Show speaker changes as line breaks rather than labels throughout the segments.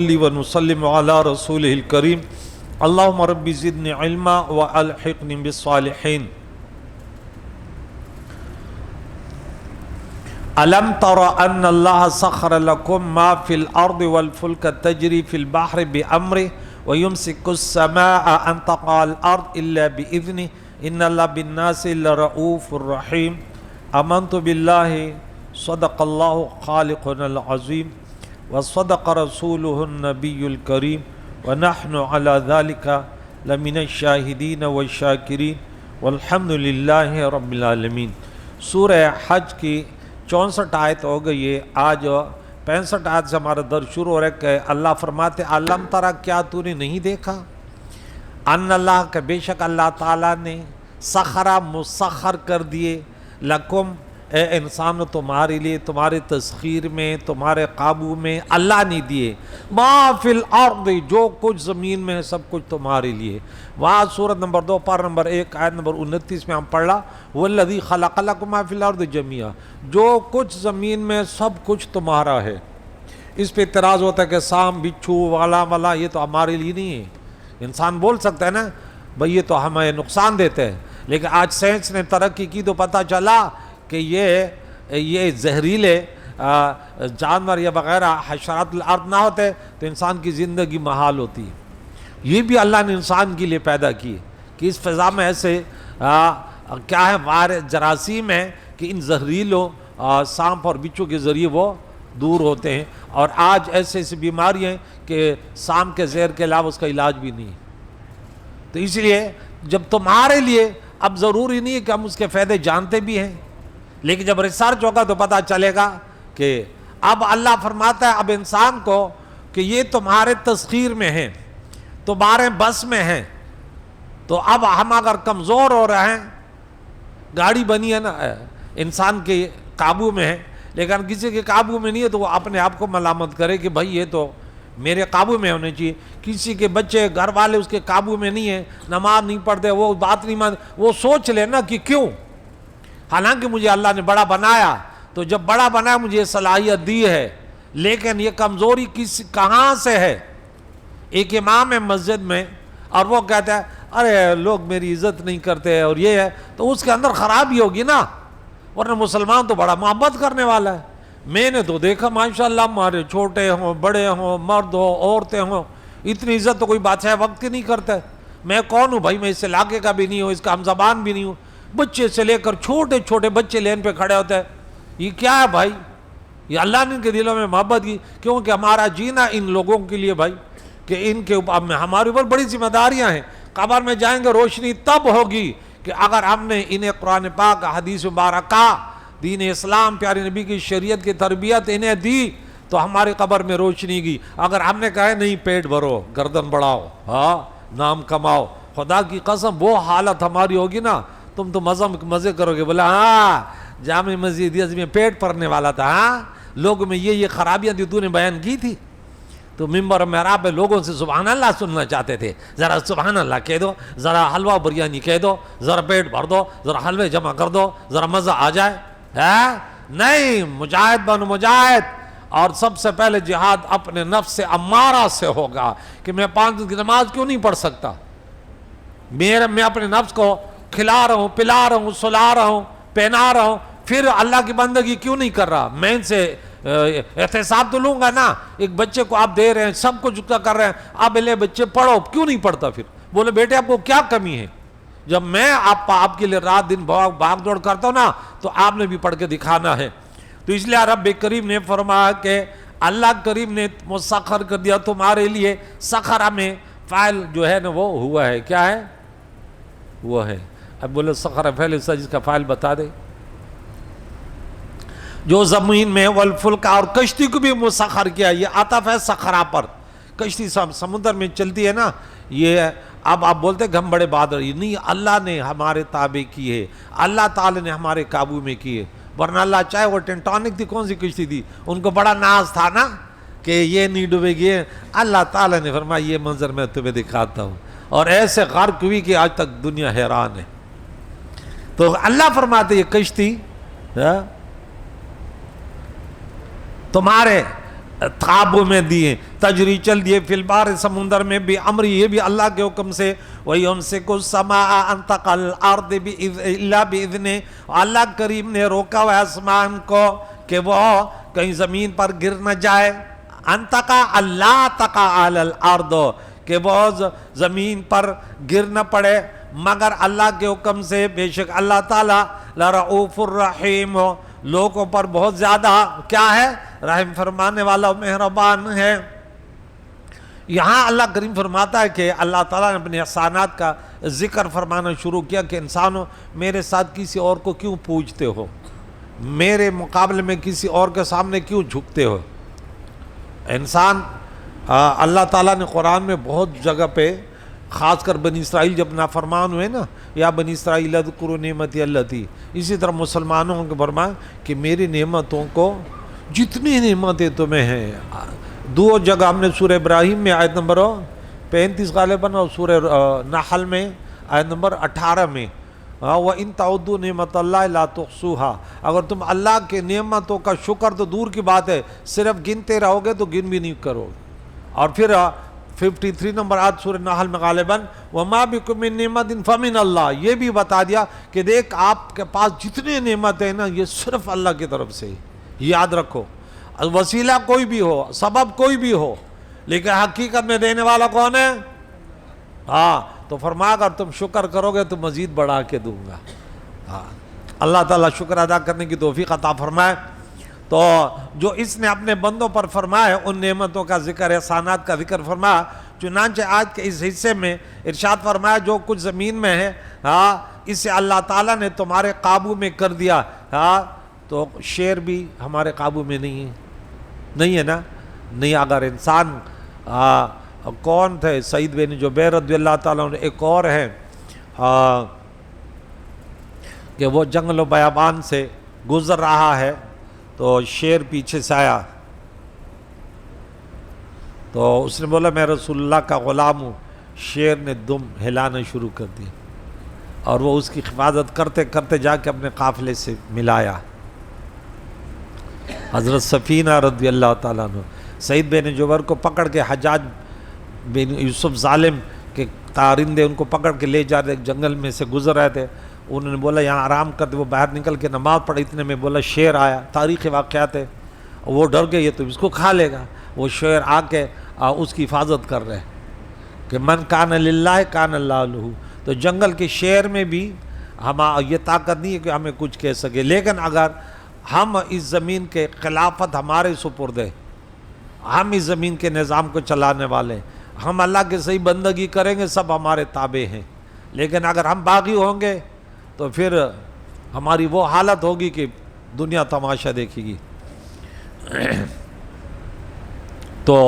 ونسلم علی رسولہ الکریم اللہم رب زدنی علما والحقنی بالصالحین الم تر ان اللہ سخر لکم ما فی الارض والفلک تجری فی البحر بامرہ ویمسک السماء ان تقع الارض الا باذنہ ان اللہ بالناس لرؤوف الرحیم آمنت باللہ صدق اللہ خالقنا العظیم وصدق رسولہ النبی الکریم ونحن علی ذلک لمن الشاہدین والشاکرین والحمد للہ رب العالمین۔ سورہ حج کی 64 آیت ہو گئی ہے، آج 65 آیت سے ہمارا درس شروع ہو رہا ہے کہ اللہ فرماتے علم ترا، کیا تو نے نہیں دیکھا، ان اللہ کہ بے شک اللہ تعالیٰ نے سخرا مسخر کر دیے لکم اے انسان تمہارے لیے، تمہارے تسخیر میں، تمہارے قابو میں اللہ نے دیے، ما فی الارض جو کچھ زمین میں ہے سب کچھ تمہارے لیے۔ وہاں سورت نمبر 2 پارہ نمبر 1 آیت نمبر 29 میں ہم پڑھ رہا والذی خلق لکم ما فی الارض جمیعا، جو کچھ زمین میں سب کچھ تمہارا ہے۔ اس پہ اعتراض ہوتا ہے کہ سام بچھو والا یہ تو ہمارے لیے نہیں ہے۔ انسان بول سکتا ہے نا بھئی یہ تو ہمیں نقصان دیتے ہیں، لیکن آج سائنس نے ترقی کی تو پتہ چلا کہ یہ زہریلے جانور یا وغیرہ حشرات الارض نہ ہوتے تو انسان کی زندگی محال ہوتی ہے۔ یہ بھی اللہ نے انسان کے لیے پیدا کی کہ اس فضا میں ایسے کیا ہے جراثیم ہیں کہ ان زہریلوں سانپ اور بچھو کے ذریعے وہ دور ہوتے ہیں، اور آج ایسے بیماریاں ہیں کہ سانپ کے زہر کے علاوہ اس کا علاج بھی نہیں ہے۔ تو اس لیے جب تمہارے لیے اب ضروری نہیں ہے کہ ہم اس کے فائدے جانتے بھی ہیں، لیکن جب ریسرچ ہوگا تو پتہ چلے گا کہ اب اللہ فرماتا ہے اب انسان کو کہ یہ تمہارے تسخیر میں ہیں، تمہارے بس میں ہیں، تو اب ہم اگر کمزور ہو رہے ہیں، گاڑی بنی ہے نا انسان کے قابو میں ہے، لیکن کسی کے قابو میں نہیں ہے تو وہ اپنے آپ کو ملامت کرے کہ بھائی یہ تو میرے قابو میں ہونے چاہیے۔ کسی کے بچے گھر والے اس کے قابو میں نہیں ہیں، نماز نہیں پڑھتے، وہ بات نہیں مانتے، وہ سوچ لے نا کہ کیوں، حالانکہ مجھے اللہ نے بڑا بنایا، تو جب بڑا بنایا مجھے یہ صلاحیت دی ہے، لیکن یہ کمزوری کہاں سے ہے؟ ایک امام ہے مسجد میں اور وہ کہتا ہے ارے لوگ میری عزت نہیں کرتے اور یہ ہے، تو اس کے اندر خرابی ہوگی نا، ورنہ مسلمان تو بڑا محبت کرنے والا ہے۔ میں نے تو دیکھا ماشاءاللہ ہمارے چھوٹے ہوں بڑے ہوں مرد ہوں عورتیں ہوں، اتنی عزت تو کوئی بادشاہ وقت کی نہیں کرتا ہے۔ میں کون ہوں بھائی، میں اس علاقے کا بھی نہیں ہوں، اس کا ہم زبان بھی نہیں ہوں، بچے سے لے کر چھوٹے چھوٹے بچے لین پہ کھڑے ہوتے ہیں۔ یہ کیا ہے بھائی؟ یہ اللہ نے ان کے دلوں میں محبت کی، کیونکہ ہمارا جینا ان لوگوں کے لیے بھائی کہ ان کے اوپر ہمارے اوپر بڑی ذمہ داریاں ہیں۔ قبر میں جائیں گے روشنی تب ہوگی کہ اگر ہم نے انہیں قرآن پاک حدیث مبارکہ دین اسلام پیارے نبی کی شریعت کی تربیت انہیں دی تو ہماری قبر میں روشنی گی۔ اگر ہم نے کہا نہیں پیٹ بھرو گردن بڑھاؤ ہاں نام کماؤ، خدا کی قسم وہ حالت ہماری ہوگی نا، تم تو مزے کرو گے، بولا ہاں جامع مسجد میں پیٹ پڑنے والا تھا، ہاں لوگوں میں یہ خرابیاں تھی تو نے بیان کی تھی، تو ممبر محراب میں لوگوں سے سبحان اللہ سننا چاہتے تھے، ذرا سبحان اللہ کہہ دو، ذرا حلوہ بریانی کہہ دو، ذرا پیٹ بھر دو، ذرا حلوے جمع کر دو، ذرا مزہ آ جائے۔ نہیں، مجاہد بن مجاہد، اور سب سے پہلے جہاد اپنے نفس سے امارہ سے ہوگا کہ میں 5 دن کی نماز کیوں نہیں پڑھ سکتا، میں اپنے نفس کو کھلا رہا ہوں پلا رہا ہوں سلا رہا ہوں پہنا رہا ہوں، پھر اللہ کی بندگی کیوں نہیں کر رہا؟ میں ان سے احتساب تو لوں گا نا۔ ایک بچے کو آپ دے رہے ہیں سب کچھ کر رہے ہیں، آپ لے بچے پڑھو، کیوں نہیں پڑھتا؟ پھر بولے بیٹے آپ کو کیا کمی ہے؟ جب میں آپ کے لیے رات دن بھاگ دوڑ کرتا ہوں نا تو آپ نے بھی پڑھ کے دکھانا ہے۔ تو اس لیے رب کریم نے فرمایا کہ اللہ کریم نے مسخر کر دیا تمہارے لیے، سخرہ میں فاعل جو ہے نا وہ ہوا ہے، کیا ہے؟ وہ ہے۔ اب بولے سخرہ فعل جس کا فاعل بتا دے، جو زمین میں والفلک، اور کشتی کو بھی مسخر کیا، یہ عطف ہے سخرہ پر۔ کشتی سمندر میں چلتی ہے نا، یہ اب آپ بولتے کہ ہم بڑے بہادر، یہ نہیں، اللہ نے ہمارے تابع کی ہے، اللہ تعالی نے ہمارے قابو میں کی ہے، ورنہ اللہ چاہے وہ ٹینٹانک تھی، کون سی کشتی تھی، ان کو بڑا ناز تھا نا کہ یہ نہیں ڈوبے گی، اللہ تعالی نے فرمایا یہ منظر میں تمہیں دکھاتا ہوں، اور ایسے غرق ہوئی کہ آج تک دنیا حیران ہے۔ تو اللہ فرماتے یہ کشتی تمہارے قابو میں دیے، تجری چل دیے فی البحر سمندر میں بھی امر، یہ بھی اللہ کے حکم سے، وَيُمْسِكُ السَّمَاءَ أَن تَقَعَ عَلَى الْأَرْضِ إِلَّا بِإِذْنِهِ، اللہ کریم نے روکا ہوا آسمان کو کہ وہ کہیں زمین پر گر نہ جائے، ان تقع لا تقع علی الارض، کہ وہ زمین پر گر نہ پڑے مگر اللہ کے حکم سے، بے شک اللہ تعالیٰ لرؤوف الرحیم، لوگوں پر بہت زیادہ کیا ہے، رحم فرمانے والا مہربان ہے۔ یہاں اللہ کریم فرماتا ہے کہ اللہ تعالیٰ نے اپنے احسانات کا ذکر فرمانا شروع کیا کہ انسانوں میرے ساتھ کسی اور کو کیوں پوجتے ہو، میرے مقابلے میں کسی اور کے سامنے کیوں جھکتے ہو۔ انسان اللہ تعالیٰ نے قرآن میں بہت جگہ پہ، خاص کر بنی اسرائیل جب نافرمان ہوئے نا، یا بنی اسرائیل اذکروا نعمتی اللتی، اسی طرح مسلمانوں کو فرمایا کہ میری نعمتوں کو، جتنی نعمتیں تمہیں ہیں، دو جگہ ہم نے سورہ ابراہیم میں آیت نمبر 35 غالباً، اور سورہ نحل میں آیت نمبر 18 میں، وَإِن تَعُدُّوا نِعْمَتَ اللَّهِ لَا تُحْصُوهَا، اگر تم اللہ کے نعمتوں کا شکر تو دور کی بات ہے، صرف گنتے رہو گے تو گن بھی نہیں کرو۔ اور پھر 53 نمبر آیت سورہ نحل میں غالباً وَمَا بِكُم مِّن نِّعْمَةٍ فَمِنَ اللَّهِ، یہ بھی بتا دیا کہ دیکھ آپ کے پاس جتنے نعمتیں ہیں نا، یہ صرف اللہ کی طرف سے، یاد رکھو، وسیلہ کوئی بھی ہو، سبب کوئی بھی ہو، لیکن حقیقت میں دینے والا کون ہے؟ ہاں، تو فرمایا اگر تم شکر کرو گے تو مزید بڑھا کے دوں گا۔ ہاں، اللہ تعالیٰ شکر ادا کرنے کی توفیق عطا فرمائے۔ تو جو اس نے اپنے بندوں پر فرمایا ان نعمتوں کا ذکر، احسانات کا ذکر فرمایا، چنانچہ آج کے اس حصے میں ارشاد فرمایا جو کچھ زمین میں ہے، ہاں، اسے اللہ تعالیٰ نے تمہارے قابو میں کر دیا۔ ہاں، تو شیر بھی ہمارے قابو میں نہیں ہے نا، نہیں۔ اگر انسان کون تھے، سعید بن جبیر رضی اللہ تعالیٰ عنہ، ایک اور ہیں کہ وہ جنگل و بیابان سے گزر رہا ہے تو شیر پیچھے سے آیا، تو اس نے بولا میں رسول اللہ کا غلام ہوں۔ شیر نے دم ہلانا شروع کر دیا اور وہ اس کی حفاظت کرتے کرتے جا کے اپنے قافلے سے ملایا۔ حضرت سفینہ رضی اللہ تعالیٰ عنہ سعید بن جبیر کو پکڑ کے، حجاج بن یوسف ظالم کے تارندے ان کو پکڑ کے لے جا رہے، جنگل میں سے گزر رہے تھے، انہوں نے بولا یہاں آرام کرتے، وہ باہر نکل کے نماز پڑھی، اتنے میں بولا شیر آیا، تاریخی واقعات ہے، وہ ڈر گئے یہ تو اس کو کھا لے گا۔ وہ شیر آ کے اس کی حفاظت کر رہے کہ من کان للہ کان اللہ لہ۔ تو جنگل کے شیر میں بھی ہم یہ طاقت نہیں ہے کہ ہمیں کچھ کہہ سکے، لیکن اگر ہم اس زمین کے خلافت ہمارے سپرد ہے، ہم اس زمین کے نظام کو چلانے والے ہیں، ہم اللہ کے صحیح بندگی کریں گے، سب ہمارے تابع ہیں۔ لیکن اگر ہم باغی ہوں گے تو پھر ہماری وہ حالت ہوگی کہ دنیا تماشا دیکھے گی۔ تو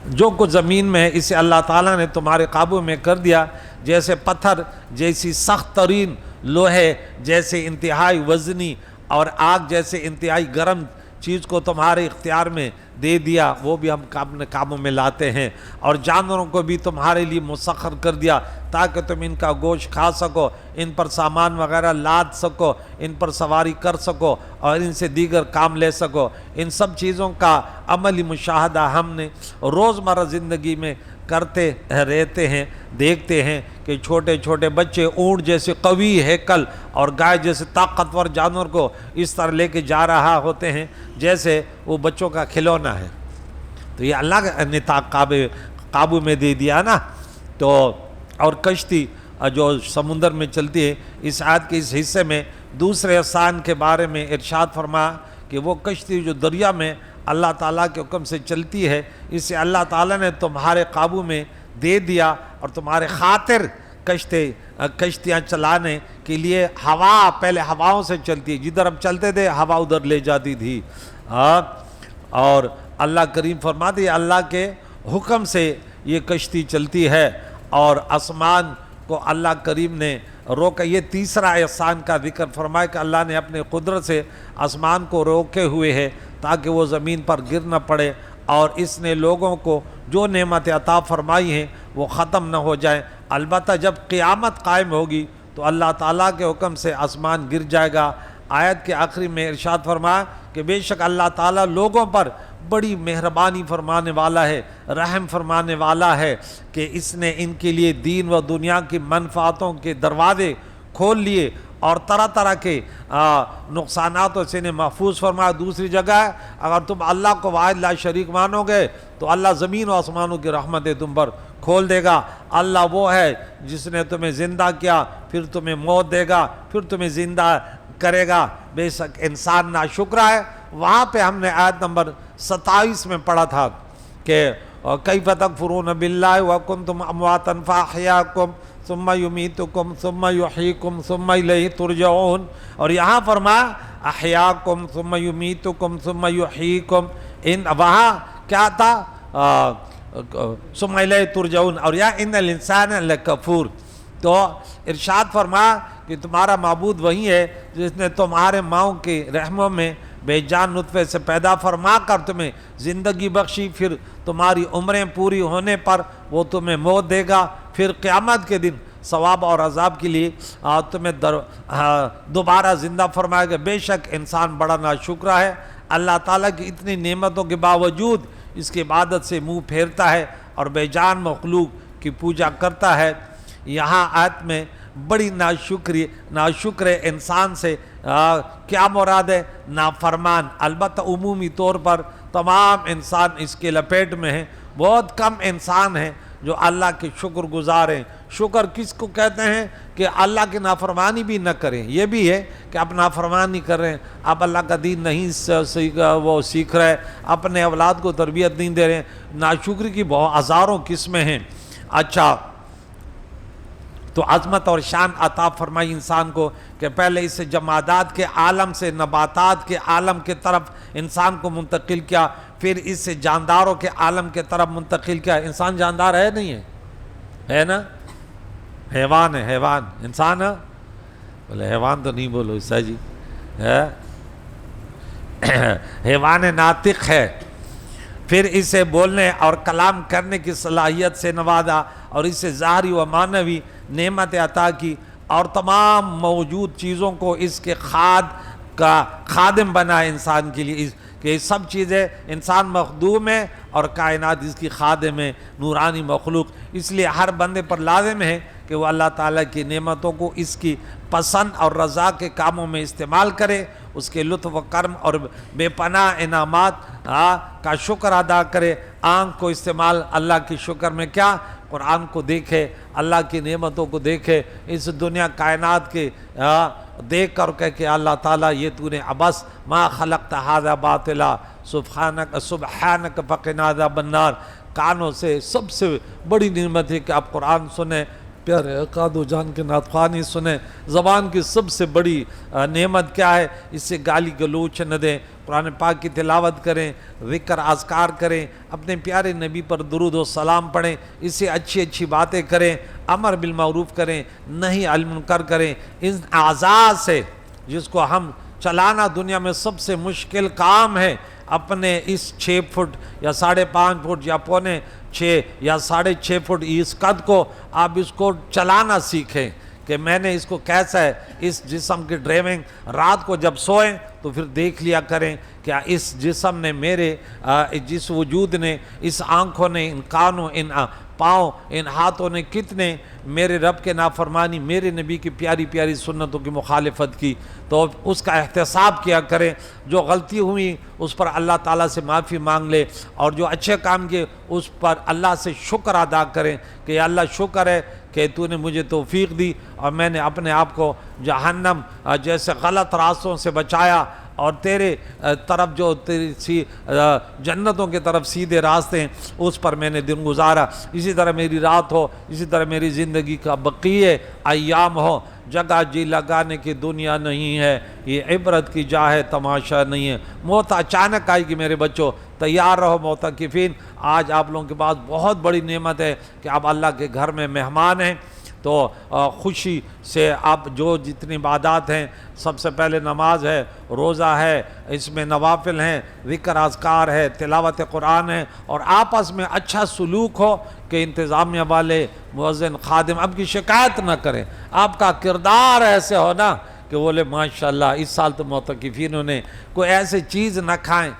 جو کچھ زمین میں ہے اسے اللہ تعالیٰ نے تمہارے قابو میں کر دیا، جیسے پتھر جیسی سخت ترین، لوہے جیسے انتہائی وزنی، اور آگ جیسے انتہائی گرم چیز کو تمہارے اختیار میں دے دیا، وہ بھی ہم اپنے کاموں میں لاتے ہیں، اور جانوروں کو بھی تمہارے لیے مسخر کر دیا تاکہ تم ان کا گوشت کھا سکو، ان پر سامان وغیرہ لاد سکو، ان پر سواری کر سکو، اور ان سے دیگر کام لے سکو۔ ان سب چیزوں کا عملی مشاہدہ ہم نے روزمرہ زندگی میں کرتے رہتے ہیں، دیکھتے ہیں کہ چھوٹے چھوٹے بچے اونٹ جیسے قوی ہیکل اور گائے جیسے طاقتور جانور کو اس طرح لے کے جا رہا ہوتے ہیں جیسے وہ بچوں کا کھلونا ہے۔ تو یہ اللہ نے قابو میں دے دیا نا۔ تو اور کشتی جو سمندر میں چلتی ہے، اس آیت کے اس حصے میں دوسرے احسان کے بارے میں ارشاد فرمایا کہ وہ کشتی جو دریا میں اللہ تعالیٰ کے حکم سے چلتی ہے، اسے اللہ تعالیٰ نے تمہارے قابو میں دے دیا، اور تمہارے خاطر کشتیاں چلانے کے لیے ہوا، پہلے ہواؤں سے چلتی ہے، جدھر ہم چلتے تھے ہوا ادھر لے جاتی تھی، اور اللہ کریم فرماتے ہیں اللہ کے حکم سے یہ کشتی چلتی ہے، اور آسمان کو اللہ کریم نے روکا۔ یہ تیسرا احسان کا ذکر فرمایا کہ اللہ نے اپنے قدرت سے آسمان کو روکے ہوئے ہے تاکہ وہ زمین پر گر نہ پڑے، اور اس نے لوگوں کو جو نعمت عطا فرمائی ہیں وہ ختم نہ ہو جائیں۔ البتہ جب قیامت قائم ہوگی تو اللہ تعالیٰ کے حکم سے آسمان گر جائے گا۔ آیت کے آخری میں ارشاد فرمایا کہ بے شک اللہ تعالیٰ لوگوں پر بڑی مہربانی فرمانے والا ہے، رحم فرمانے والا ہے کہ اس نے ان کے لیے دین و دنیا کی منفعتوں کے دروازے کھول لیے اور طرح طرح کے نقصاناتوں سے انہیں محفوظ فرمایا۔ دوسری جگہ ہے اگر تم اللہ کو واحد لا شریک مانو گے تو اللہ زمین و آسمانوں کی رحمتیں تم پر کھول دے گا۔ اللہ وہ ہے جس نے تمہیں زندہ کیا، پھر تمہیں موت دے گا، پھر تمہیں زندہ کرے گا، بے شک انسان ناشکرا ہے۔ وہاں پہ ہم نے آیت نمبر 27 میں پڑھا تھا کہ کیف تکفرون باللہ وکنتم امواتا فاحیاکم ثم یمیتکم ثم یحییکم ثم الیہ ترجعون، اور یہاں فرمایا احیاکم ثم یمیتکم ثم یحییکم، وہاں کیا تھا ثم الیہ ترجعون، اور یا ان الانسان لکفور۔ تو ارشاد فرمایا کہ تمہارا معبود وہی ہے جس نے تمہارے ماؤں کے رحموں میں بے جان نطفے سے پیدا فرما کر تمہیں زندگی بخشی، پھر تمہاری عمریں پوری ہونے پر وہ تمہیں موت دے گا، پھر قیامت کے دن ثواب اور عذاب کے لیے تمہیں دوبارہ زندہ فرمائے گا۔ بے شک انسان بڑا ناشکرا ہے، اللہ تعالیٰ کی اتنی نعمتوں کے باوجود اس کی عبادت سے منہ پھیرتا ہے اور بے جان مخلوق کی پوجا کرتا ہے۔ یہاں آیت میں بڑی ناشکر انسان سے کیا مراد ہے؟ نافرمان۔ البتہ عمومی طور پر تمام انسان اس کے لپیٹ میں ہیں، بہت کم انسان ہیں جو اللہ کے شکر گزار ہیں۔ شکر کس کو کہتے ہیں؟ کہ اللہ کی نافرمانی بھی نہ کریں۔ یہ بھی ہے کہ آپ نافرمانی کر رہے ہیں، آپ اللہ کا دین نہیں سیکھ رہے، اپنے اولاد کو تربیت نہیں دے رہے ہیں۔ ناشکری کی بہت ہزاروں قسمیں ہیں۔ اچھا، تو عظمت اور شان عطا فرمائی انسان کو کہ پہلے اس جمادات کے عالم سے نباتات کے عالم کے طرف انسان کو منتقل کیا، پھر اس سے جانداروں کے عالم کے طرف منتقل کیا۔ انسان جاندار ہے نہیں ہے؟ ہے نا؟ حیوان ہے، حیوان۔ انسان ہے؟ بولے حیوان تو نہیں بولو عیسیٰ جی، حیوان ناطق ہے۔ پھر اسے بولنے اور کلام کرنے کی صلاحیت سے نوازا اور اسے ظاہری و معنوی نعمت عطا کی، اور تمام موجود چیزوں کو اس کے خادم بنا انسان کے لیے، کہ یہ سب چیزیں انسان مخدوم ہے اور کائنات اس کی خادم ہے، نورانی مخلوق۔ اس لیے ہر بندے پر لازم ہے کہ وہ اللہ تعالیٰ کی نعمتوں کو اس کی پسند اور رضا کے کاموں میں استعمال کرے، اس کے لطف و کرم اور بے پناہ انعامات کا شکر ادا کرے۔ آنکھ کو استعمال اللہ کی شکر میں کیا؟ قرآن کو دیکھے، اللہ کی نعمتوں کو دیکھے، اس دنیا کائنات کے دیکھ کر کہے کہ اللہ تعالیٰ یہ تو نے عبث ما خلقت ھذا باطلا سبحانک فقنا عذاب النار۔ کانوں سے سب سے بڑی نعمت ہے کہ آپ قرآن سنیں، پیارے عقاد جان کے نعت خوانی سنیں۔ زبان کی سب سے بڑی نعمت کیا ہے؟ اس سے گالی گلوچ نہ دیں، قرآن پاک کی تلاوت کریں، ذکر اذکار کریں، اپنے پیارے نبی پر درود و سلام پڑھیں، اس سے اچھی اچھی باتیں کریں، امر بالمعروف کریں، نہی عن المنکر کریں۔ ان اعضاء سے جس کو ہم چلانا دنیا میں سب سے مشکل کام ہے، اپنے اس 6 فٹ یا 5.5 فٹ یا 5.25 یا 6.5 فٹ اس قد کو آپ اس کو چلانا سیکھیں کہ میں نے اس کو کیسا ہے۔ اس جسم کی ڈرائیونگ رات کو جب سوئیں تو پھر دیکھ لیا کریں کہ اس جسم نے میرے جس وجود نے، اس آنکھوں نے، ان کانوں، ان پاؤں، ان ہاتھوں نے کتنے میرے رب کے نافرمانی، میرے نبی کی پیاری پیاری سنتوں کی مخالفت کی۔ تو اس کا احتساب کیا کریں، جو غلطی ہوئی اس پر اللہ تعالیٰ سے معافی مانگ لے، اور جو اچھے کام کیے اس پر اللہ سے شکر ادا کریں کہ یا اللہ شکر ہے کہ تو نے مجھے توفیق دی اور میں نے اپنے آپ کو جہنم جیسے غلط راستوں سے بچایا، اور تیرے طرف جو تیری جنتوں کی طرف سیدھے راستے ہیں اس پر میں نے دن گزارا۔ اسی طرح میری رات ہو، اسی طرح میری زندگی کا بقیہ ایام ہو۔ جگہ جی لگانے کی دنیا نہیں ہے، یہ عبرت کی جا ہے، تماشا نہیں ہے۔ موت اچانک آئے گی میرے بچوں، تیار رہو معتکفین۔ آج آپ لوگوں کے پاس بہت بڑی نعمت ہے کہ آپ اللہ کے گھر میں مہمان ہیں، تو خوشی سے آپ جو جتنی عبادات ہیں، سب سے پہلے نماز ہے، روزہ ہے، اس میں نوافل ہیں، ذکر اذکار ہے، تلاوت قرآن ہے، اور آپس میں اچھا سلوک ہو کہ انتظامیہ والے، مؤذن، خادم اب کی شکایت نہ کریں۔ آپ کا کردار ایسے ہو نا کہ بولے ماشاءاللہ اس سال تو معتکفینوں نے کوئی ایسی چیز نہ کھائیں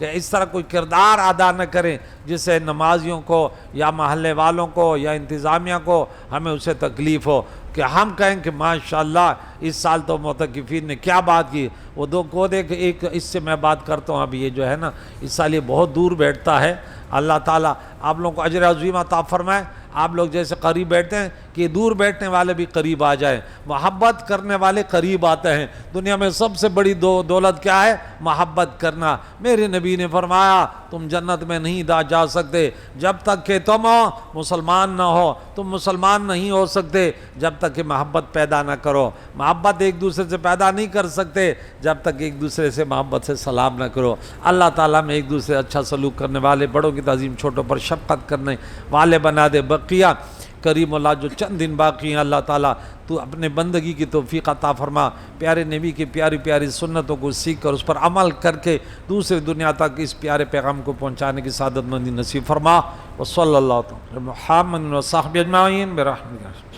کہ اس طرح کوئی کردار ادا نہ کریں جس سے نمازیوں کو یا محلے والوں کو یا انتظامیہ کو ہمیں اسے تکلیف ہو، کہ ہم کہیں کہ ماشاءاللہ اس سال تو معتکفین نے کیا بات کی۔ وہ دو کو دے کہ ایک اس سے میں بات کرتا ہوں، اب یہ جو ہے نا اس سال یہ بہت دور بیٹھتا ہے، اللہ تعالیٰ آپ لوگوں کو اجر عظیم عطا فرمائے۔ آپ لوگ جیسے قریب بیٹھتے ہیں کہ دور بیٹھنے والے بھی قریب آ جائیں، محبت کرنے والے قریب آتے ہیں۔ دنیا میں سب سے بڑی دولت کیا ہے؟ محبت کرنا۔ میرے نبی نے فرمایا تم جنت میں نہیں جا سکتے جب تک کہ تم مسلمان نہ ہو، تم مسلمان نہیں ہو سکتے جب تک کہ محبت پیدا نہ کرو۔ محبت ایک دوسرے سے پیدا نہیں کر سکتے جب تک ایک دوسرے سے محبت سے سلام نہ کرو۔ اللہ تعالیٰ میں ایک دوسرے اچھا سلوک کرنے والے، بڑوں کی تعظیم، چھوٹوں پر شفقت کرنے والے بنا دے۔ بقیہ کریم اللہ جو چند دن باقی ہیں، اللہ تعالیٰ تو اپنے بندگی کی توفیق عطا فرما، پیارے نبی کی پیاری پیاری سنتوں کو سیکھ کر اس پر عمل کر کے دوسری دنیا تک اس پیارے پیغام کو پہنچانے کی سعادت مندی نصیب فرما۔ وصلی اللہ تعالی محمد وصحبہ اجمعین برحمتک۔